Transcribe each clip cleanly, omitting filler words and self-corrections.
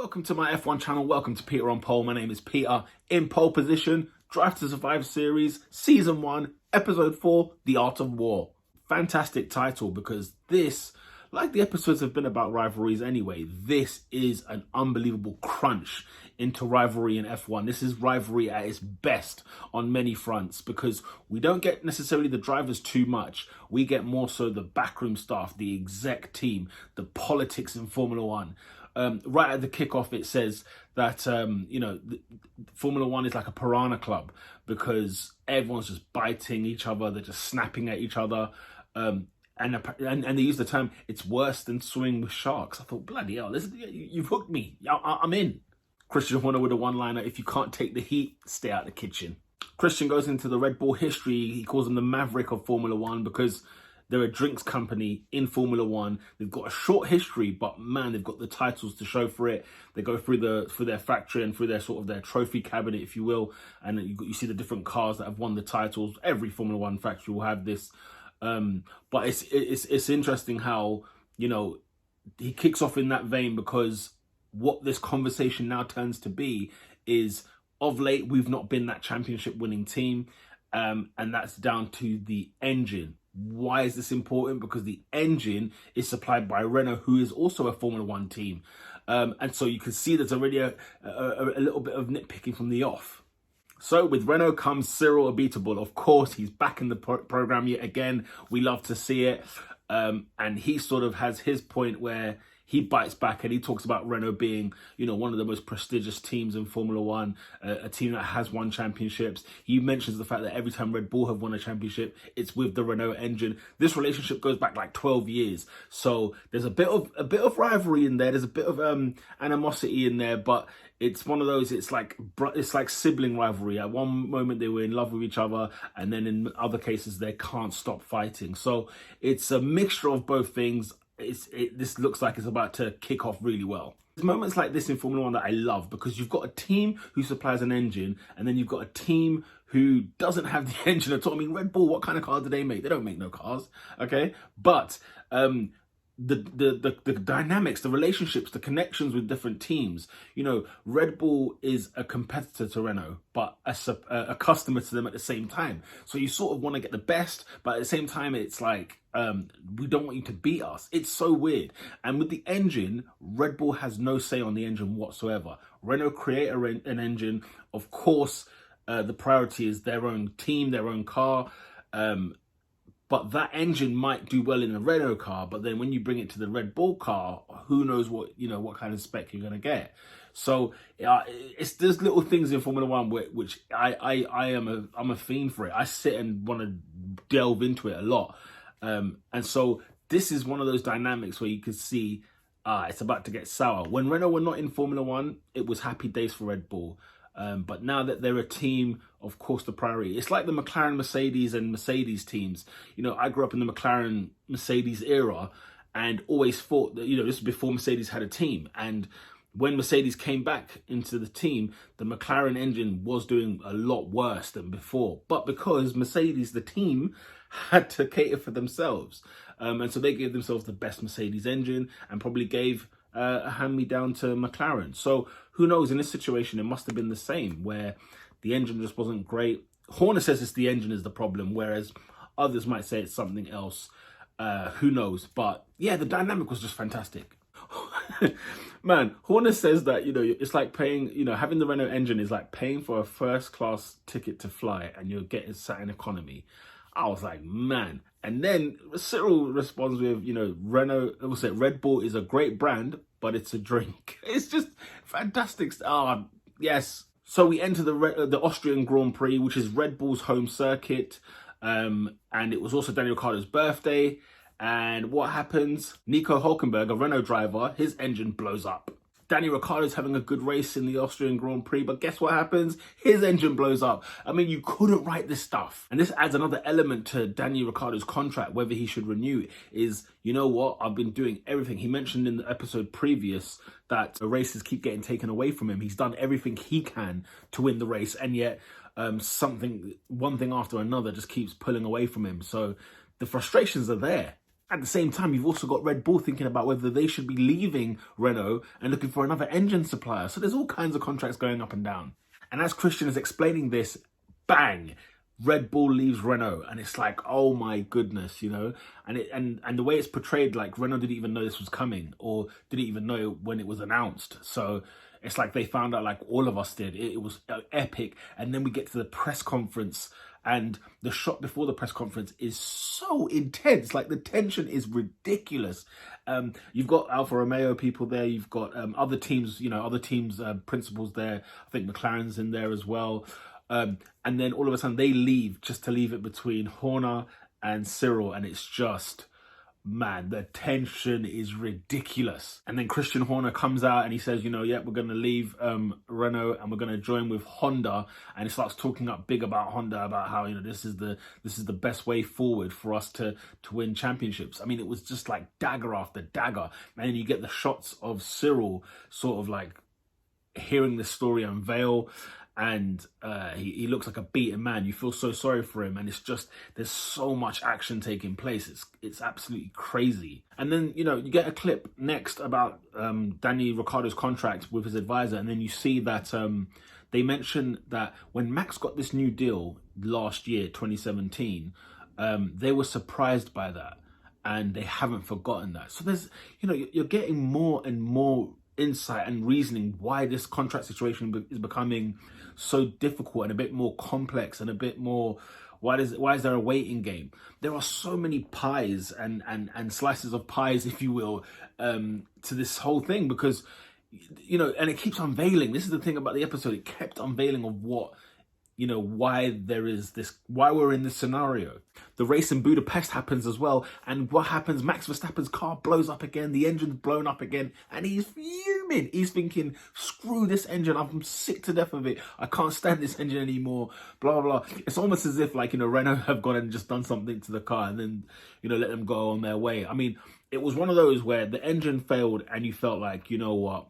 Welcome to my F1 channel. Welcome to Peter on Pole. My name is Peter. In pole position, Drive to Survive series, season 1, episode 4, The Art of War. Fantastic title because this, like the episodes have been about rivalries anyway, this is an unbelievable crunch into rivalry in F1. This is rivalry at its best on many fronts because we don't get necessarily the drivers too much. We get more so the backroom staff, the exec team, the politics in Formula One. Right at the kickoff, it says that, Formula One is like a piranha club because everyone's just biting each other. They're just snapping at each other. And they use the term, it's worse than swimming with sharks. I thought, bloody hell, you've hooked me. I'm in. Christian Horner with a one-liner, if you can't take the heat, stay out the kitchen. Christian goes into the Red Bull history. He calls them the Maverick of Formula One because they're a drinks company in Formula One. They've got a short history, but man, they've got the titles to show for it. They go through their factory and through their trophy cabinet, if you will, and you see the different cars that have won the titles. Every Formula One factory will have this. But it's interesting how, he kicks off in that vein because what this conversation now turns to be is, of late, we've not been that championship winning team. And that's down to the engine. Why is this important? Because the engine is supplied by Renault, who is also a Formula One team. And so you can see there's already a little bit of nitpicking from the off. So with Renault comes Cyril Abiteboul. Of course, he's back in the program yet again. We love to see it. And he sort of has his point where he bites back and he talks about Renault being, one of the most prestigious teams in Formula One, a team that has won championships. He mentions the fact that every time Red Bull have won a championship, it's with the Renault engine. This relationship goes back like 12 years. So there's a bit of rivalry in there. There's a bit of animosity in there, but it's one of those, it's like sibling rivalry. At one moment they were in love with each other, and then in other cases they can't stop fighting. So it's a mixture of both things. This looks like it's about to kick off really well. There's moments like this in Formula One that I love because you've got a team who supplies an engine and then you've got a team who doesn't have the engine at all. I mean, Red Bull, what kind of car do they make? They don't make no cars, okay? But the dynamics, the relationships, the connections with different teams. Red Bull is a competitor to Renault, but a customer to them at the same time. So you sort of want to get the best, but at the same time, it's like, we don't want you to beat us. It's so weird. And with the engine, Red Bull has no say on the engine whatsoever. Renault create an engine. Of course, the priority is their own team, their own car. But that engine might do well in a Renault car, but then when you bring it to the Red Bull car, who knows what kind of spec you're gonna get. So there's little things in Formula One which I'm a fiend for it. I sit and want to delve into it a lot, and so this is one of those dynamics where you can see it's about to get sour. When Renault were not in Formula One, it was happy days for Red Bull. But now that they're a team, of course, the priority. It's like the McLaren, Mercedes and Mercedes teams. I grew up in the McLaren, Mercedes era and always thought that, this was before Mercedes had a team. And when Mercedes came back into the team, the McLaren engine was doing a lot worse than before. But because Mercedes, the team, had to cater for themselves. And so they gave themselves the best Mercedes engine and probably gave a hand-me-down to McLaren. So who knows, in this situation, it must have been the same, where the engine just wasn't great. Horner says it's the engine is the problem, whereas others might say it's something else. Who knows? But yeah, the dynamic was just fantastic. Man, Horner says that, it's like paying, having the Renault engine is like paying for a first-class ticket to fly and you're getting sat in economy. I was like, man. And then Cyril responds with, Red Bull is a great brand, but it's a drink. It's just fantastic. Yes. So we enter the Austrian Grand Prix, which is Red Bull's home circuit. And it was also Daniel Ricciardo's birthday. And what happens? Nico Hülkenberg, a Renault driver, his engine blows up. Danny Ricciardo's having a good race in the Austrian Grand Prix, but guess what happens? His engine blows up. I mean, you couldn't write this stuff. And this adds another element to Danny Ricciardo's contract, whether he should renew it, is, you know what, I've been doing everything. He mentioned in the episode previous that the races keep getting taken away from him. He's done everything he can to win the race, and yet one thing after another just keeps pulling away from him. So the frustrations are there. At the same time, you've also got Red Bull thinking about whether they should be leaving Renault and looking for another engine supplier. So there's all kinds of contracts going up and down. And as Christian is explaining this, bang, Red Bull leaves Renault, and it's like, oh my goodness, you know. And the way it's portrayed, like Renault didn't even know this was coming, or didn't even know when it was announced. So it's like they found out, like all of us did. It was epic. And then we get to the press conference, and the shot before the press conference is so intense. Like the tension is ridiculous. You've got Alfa Romeo people there. You've got other teams, principals there. I think McLaren's in there as well. And then all of a sudden they leave, just to leave it between Horner and Cyril. And it's just, man, the tension is ridiculous. And then Christian Horner comes out and he says, yeah, we're going to leave Renault and we're going to join with Honda. And he starts talking up big about Honda, about how, this is the best way forward for us to win championships. I mean, it was just like dagger after dagger. And then you get the shots of Cyril sort of like hearing the story unveil. And he looks like a beaten man. You feel so sorry for him, and it's just, there's so much action taking place. It's absolutely crazy. And then you get a clip next about Danny Ricciardo's contract with his advisor, and then you see that they mention that when Max got this new deal last year, 2017, they were surprised by that, and they haven't forgotten that. So there's, you're getting more and more insight and reasoning why this contract situation is becoming so difficult and a bit more complex and a bit more, why is there a waiting game? There are so many pies and slices of pies, if you will, to this whole thing, because and it keeps unveiling. This is the thing about the episode, it kept unveiling of what, why we're in this scenario. The race in Budapest happens as well. And what happens? Max Verstappen's car blows up again. The engine's blown up again. And he's fuming. He's thinking, screw this engine. I'm sick to death of it. I can't stand this engine anymore. Blah, blah. It's almost as if Renault have gone and just done something to the car and then, let them go on their way. I mean, it was one of those where the engine failed and you felt like, you know what?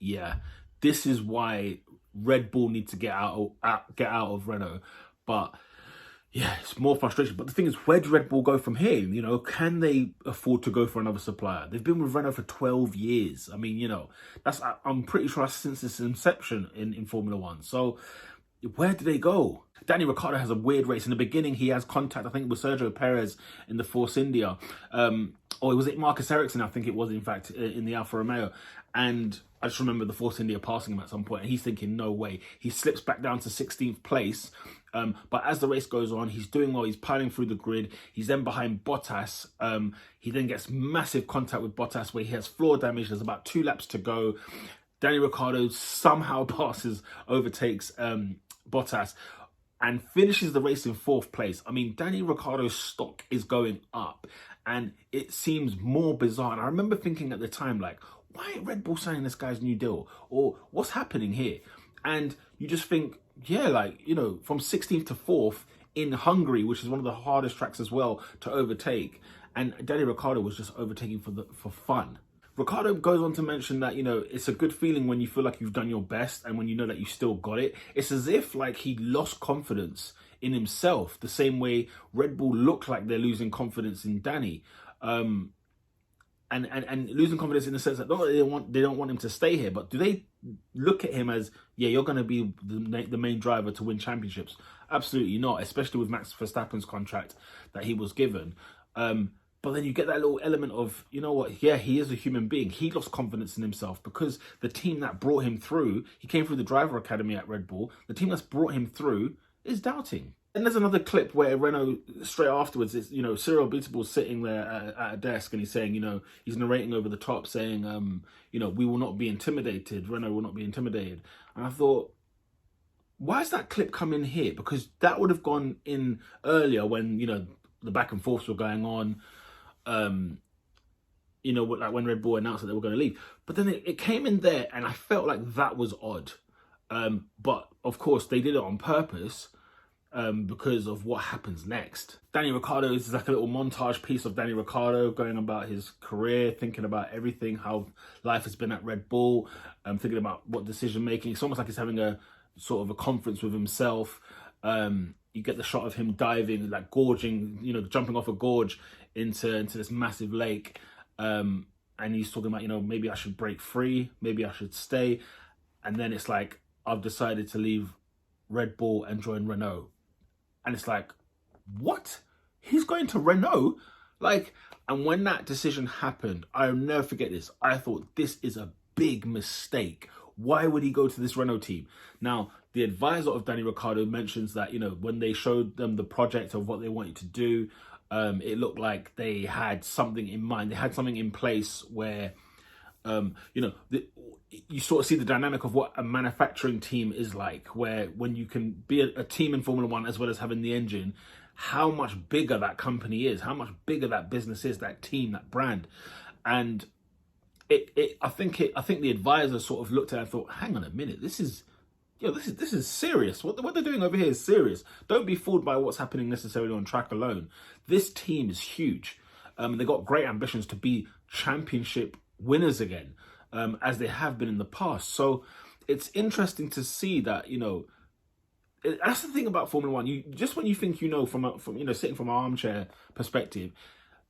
Yeah, this is why Red Bull need to get out of Renault. But yeah, it's more frustration. But the thing is, where do Red Bull go from here? Can they afford to go for another supplier? They've been with Renault for 12 years. I mean, I'm pretty sure since its inception in Formula One. So where do they go? Danny Ricciardo has a weird race. In the beginning, he has contact, I think, with Sergio Perez in the Force India. Or was it Marcus Ericsson? I think it was, in fact, in the Alfa Romeo. And I just remember the Force India passing him at some point, and he's thinking, no way. He slips back down to 16th place. But as the race goes on, he's doing well. He's piling through the grid. He's then behind Bottas. He then gets massive contact with Bottas where he has floor damage. There's about 2 laps to go. Danny Ricciardo somehow overtakes Bottas and finishes the race in 4th place. I mean, Danny Ricciardo's stock is going up, and it seems more bizarre. And I remember thinking at the time, like, why ain't Red Bull signing this guy's new deal? Or what's happening here? And you just think, yeah, from 16th to 4th in Hungary, which is one of the hardest tracks as well to overtake. And Danny Ricciardo was just overtaking for fun. Ricciardo goes on to mention that, it's a good feeling when you feel like you've done your best and when you know that you still got it. It's as if he lost confidence in himself, the same way Red Bull look like they're losing confidence in Danny. And losing confidence in the sense that they don't want him to stay here, but do they look at him as, yeah, you're going to be the main driver to win championships? Absolutely not, especially with Max Verstappen's contract that he was given. But then you get that little element of, you know what, yeah, he is a human being. He lost confidence in himself because the team that brought him through, he came through the driver academy at Red Bull, the team that's brought him through is doubting. And there's another clip where Renault, straight afterwards, is, Cyril Abiteboul's sitting there at a desk and he's saying, he's narrating over the top saying, we will not be intimidated. Renault will not be intimidated. And I thought, why is that clip come in here? Because that would have gone in earlier when, the back and forths were going on. When Red Bull announced that they were going to leave. But then it came in there and I felt like that was odd. But of course they did it on purpose. Because of what happens next. Danny Ricciardo is like a little montage piece of Danny Ricciardo going about his career, thinking about everything, how life has been at Red Bull, thinking about what decision making. It's almost like he's having a sort of a conference with himself. You get the shot of him diving, like gorging, jumping off a gorge into this massive lake. And he's talking about, maybe I should break free, maybe I should stay. And then it's like, I've decided to leave Red Bull and join Renault. And it's like, what? He's going to Renault? And when that decision happened, I'll never forget this. I thought, this is a big mistake. Why would he go to this Renault team? Now, the advisor of Danny Ricciardo mentions that, when they showed them the project of what they wanted to do, it looked like they had something in mind. They had something in place where, you sort of see the dynamic of what a manufacturing team is like, where when you can be a team in Formula One as well as having the engine, how much bigger that company is, how much bigger that business is, that team, that brand. And I think the advisor sort of looked at it and thought, hang on a minute, this is serious. What they're doing over here is serious. Don't be fooled by what's happening necessarily on track alone. This team is huge. And they've got great ambitions to be championship winners again, as they have been in the past. So it's interesting to see that, that's the thing about Formula One. When you think, from sitting from an armchair perspective,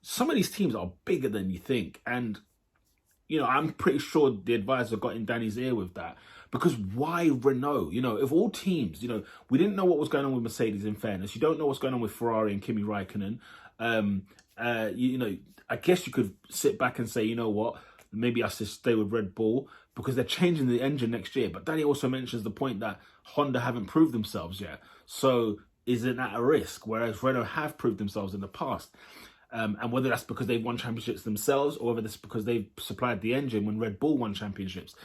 some of these teams are bigger than you think. And, I'm pretty sure the advisor got in Danny's ear with that. Because why Renault? Of all teams, we didn't know what was going on with Mercedes, in fairness. You don't know what's going on with Ferrari and Kimi Raikkonen. I guess you could sit back and say, you know what, maybe I should stay with Red Bull because they're changing the engine next year. But Danny also mentions the point that Honda haven't proved themselves yet. So isn't that a risk? Whereas Renault have proved themselves in the past. And whether that's because they've won championships themselves or whether that's because they've supplied the engine when Red Bull won championships.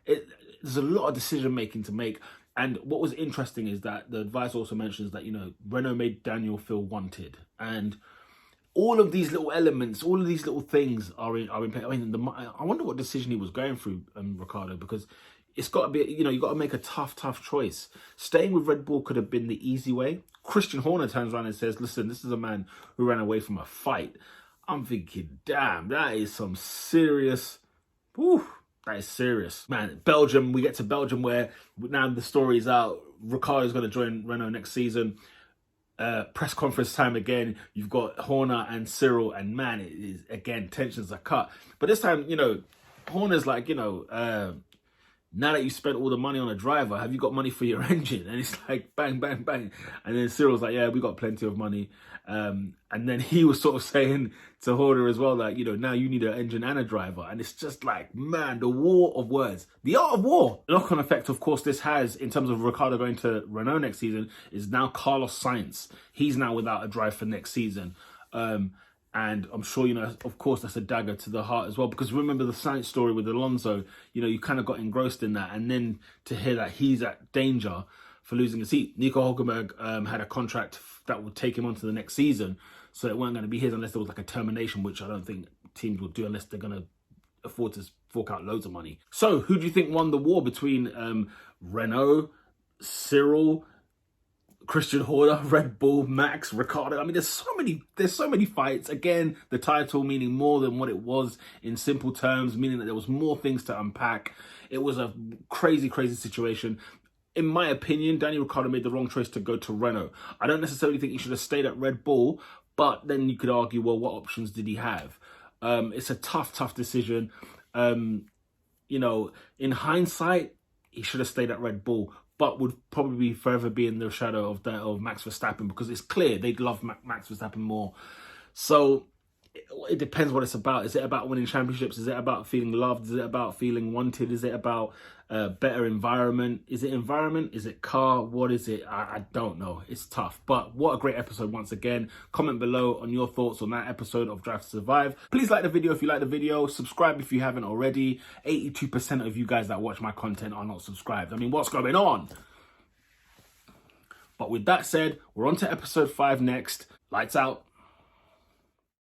There's a lot of decision making to make. And what was interesting is that the advisor also mentions that, Renault made Daniel feel wanted. And all of these little elements, all of these little things are in play. I wonder what decision he was going through, Ricciardo, because it's got to be, you've got to make a tough choice. Staying with Red Bull could have been the easy way. Christian Horner turns around and says, listen, this is a man who ran away from a fight. I'm thinking, damn, that is some serious, that is serious. Man, Belgium, we get to Belgium where now the story's out. Ricciardo's going to join Renault next season. Press conference time again. You've got Horner and Cyril, and man, it is, again, tensions are cut. But this time, Horner's like, now that you spent all the money on a driver, have you got money for your engine? And it's like, bang, bang, bang. And then Cyril's like, yeah, we got plenty of money. And then he was sort of saying to Horner as well, that, now you need an engine and a driver. And it's just like, man, the war of words, the art of war. The knock-on effect, of course, this has, in terms of Ricciardo going to Renault next season, is now Carlos Sainz. He's now without a drive for next season. And I'm sure, of course, that's a dagger to the heart as well. Because remember the Sainz story with Alonso, you kind of got engrossed in that. And then to hear that he's at danger for losing a seat. Nico Hulkenberg had a contract that would take him on to the next season. So it weren't going to be his unless there was like a termination, which I don't think teams will do unless they're going to afford to fork out loads of money. So who do you think won the war between Renault, Cyril, Christian Horner, Red Bull, Max, Ricciardo? I mean, there's so many fights. Again, the title meaning more than what it was in simple terms, meaning that there was more things to unpack. It was a crazy situation. In my opinion, Danny Ricciardo made the wrong choice to go to Renault. I don't necessarily think he should have stayed at Red Bull, but then you could argue, well, what options did he have? It's a tough decision. In hindsight, he should have stayed at Red Bull, but would probably forever be in the shadow of Max Verstappen, because it's clear they'd love Max Verstappen more. So it depends what it's about. Is it about winning championships? Is it about feeling loved? Is it about feeling wanted? Is it about better environment? Is it environment? Is it car? What is it? I don't know. It's tough. But what a great episode once again. Comment below on your thoughts on that episode of Drive to Survive. Please like the video if you like the video. Subscribe if you haven't already. 82% of you guys that watch my content are not subscribed. I mean, what's going on? But with that said, we're on to episode 5 next. Lights out.